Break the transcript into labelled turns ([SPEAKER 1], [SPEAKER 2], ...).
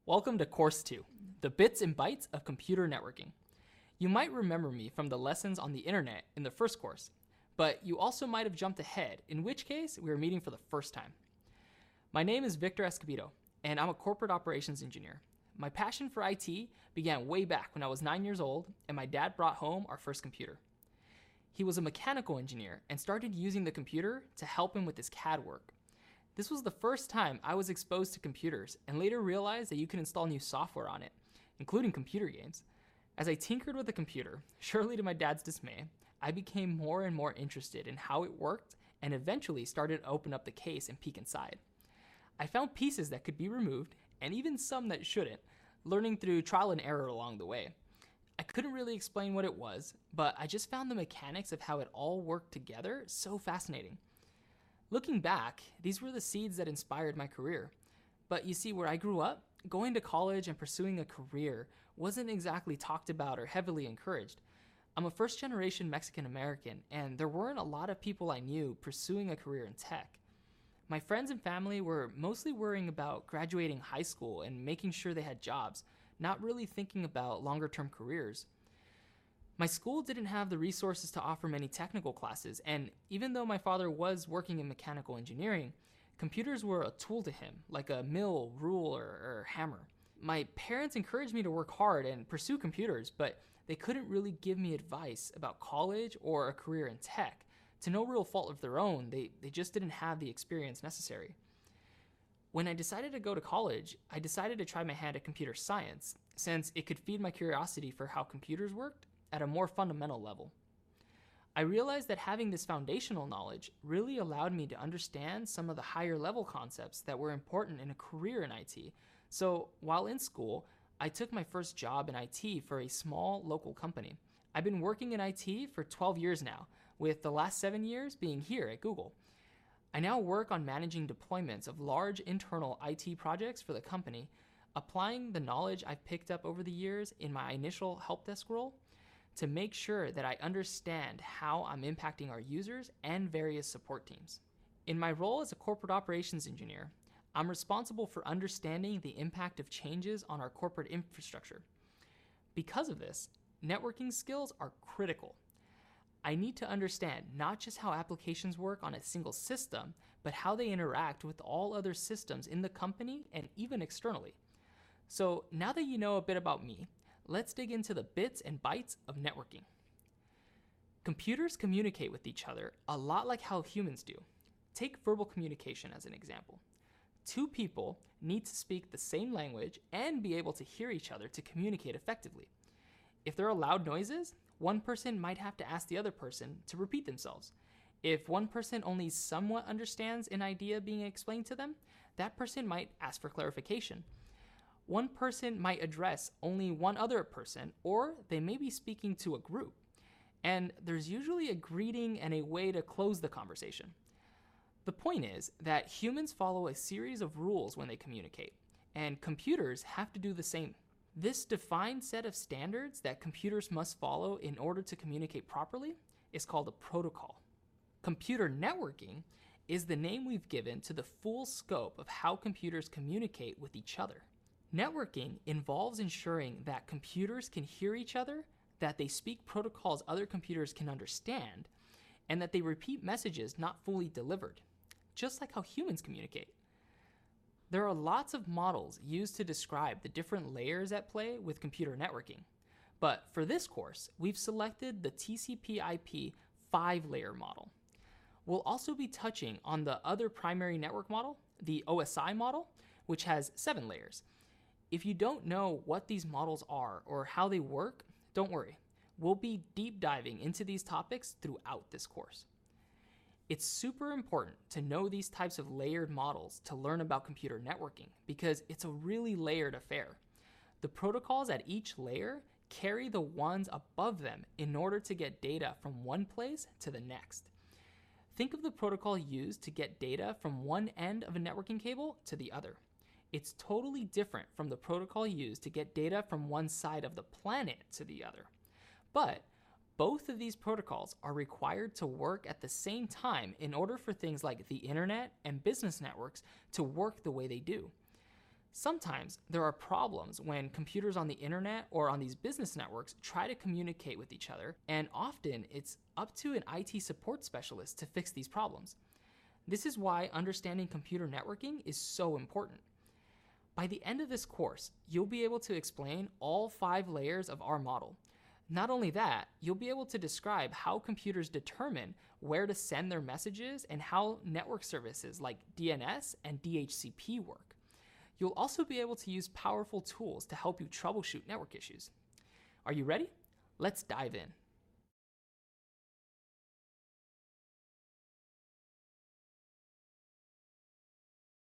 [SPEAKER 1] Welcome to Course 2, the bits and bytes of computer networking. You might remember me from the lessons on the internet in the first course, but you also might have jumped ahead, in which case we are meeting for the first time. My name is Victor Escobedo, and I'm a corporate operations engineer. My passion for IT began way back when I was 9 years old and my dad brought home our first computer. He was a mechanical engineer and started using the computer to help him with his CAD work. This was the first time I was exposed to computers and later realized that you can install new software on it, including computer games. As I tinkered with the computer, surely to my dad's dismay, I became more and more interested in how it worked and eventually started to open up the case and peek inside. I found pieces that could be removed and even some that shouldn't, learning through trial and error along the way. I couldn't really explain what it was, but I just found the mechanics of how it all worked together so fascinating. Looking back, these were the seeds that inspired my career. But you see, where I grew up, going to college and pursuing a career wasn't exactly talked about or heavily encouraged. I'm a first-generation Mexican American, and there weren't a lot of people I knew pursuing a career in tech. My friends and family were mostly worrying about graduating high school and making sure they had jobs, not really thinking about longer-term careers. My school didn't have the resources to offer many technical classes, and even though my father was working in mechanical engineering, computers were a tool to him, like a mill, ruler, or hammer. My parents encouraged me to work hard and pursue computers, but they couldn't really give me advice about college or a career in tech. To no real fault of their own, they just didn't have the experience necessary. When I decided to go to college, I decided to try my hand at computer science, since it could feed my curiosity for how computers worked at a more fundamental level. I realized that having this foundational knowledge really allowed me to understand some of the higher level concepts that were important in a career in IT. So while in school, I took my first job in IT for a small local company. I've been working in IT for 12 years now, with the last 7 years being here at Google. I now work on managing deployments of large internal IT projects for the company, applying the knowledge I've picked up over the years in my initial help desk role to make sure that I understand how I'm impacting our users and various support teams. In my role as a corporate operations engineer, I'm responsible for understanding the impact of changes on our corporate infrastructure. Because of this, networking skills are critical. I need to understand not just how applications work on a single system, but how they interact with all other systems in the company and even externally. So now that you know a bit about me, let's dig into the bits and bytes of networking. Computers communicate with each other a lot like how humans do. Take verbal communication as an example. Two people need to speak the same language and be able to hear each other to communicate effectively. If there are loud noises, one person might have to ask the other person to repeat themselves. If one person only somewhat understands an idea being explained to them, that person might ask for clarification. One person might address only one other person, or they may be speaking to a group. And there's usually a greeting and a way to close the conversation. The point is that humans follow a series of rules when they communicate, and computers have to do the same. This defined set of standards that computers must follow in order to communicate properly is called a protocol. Computer networking is the name we've given to the full scope of how computers communicate with each other. Networking involves ensuring that computers can hear each other, that they speak protocols other computers can understand, and that they repeat messages not fully delivered, just like how humans communicate. There are lots of models used to describe the different layers at play with computer networking, but for this course, we've selected the TCP/IP 5-layer model. We'll also be touching on the other primary network model, the OSI model, which has 7 layers. If you don't know what these models are or how they work, don't worry. We'll be deep diving into these topics throughout this course. It's super important to know these types of layered models to learn about computer networking because it's a really layered affair. The protocols at each layer carry the ones above them in order to get data from one place to the next. Think of the protocol used to get data from one end of a networking cable to the other. It's totally different from the protocol used to get data from one side of the planet to the other. But both of these protocols are required to work at the same time in order for things like the internet and business networks to work the way they do. Sometimes there are problems when computers on the internet or on these business networks try to communicate with each other, and often it's up to an IT support specialist to fix these problems. This is why understanding computer networking is so important. By the end of this course, you'll be able to explain all 5 layers of our model. Not only that, you'll be able to describe how computers determine where to send their messages and how network services like DNS and DHCP work. You'll also be able to use powerful tools to help you troubleshoot network issues. Are you ready? Let's dive in.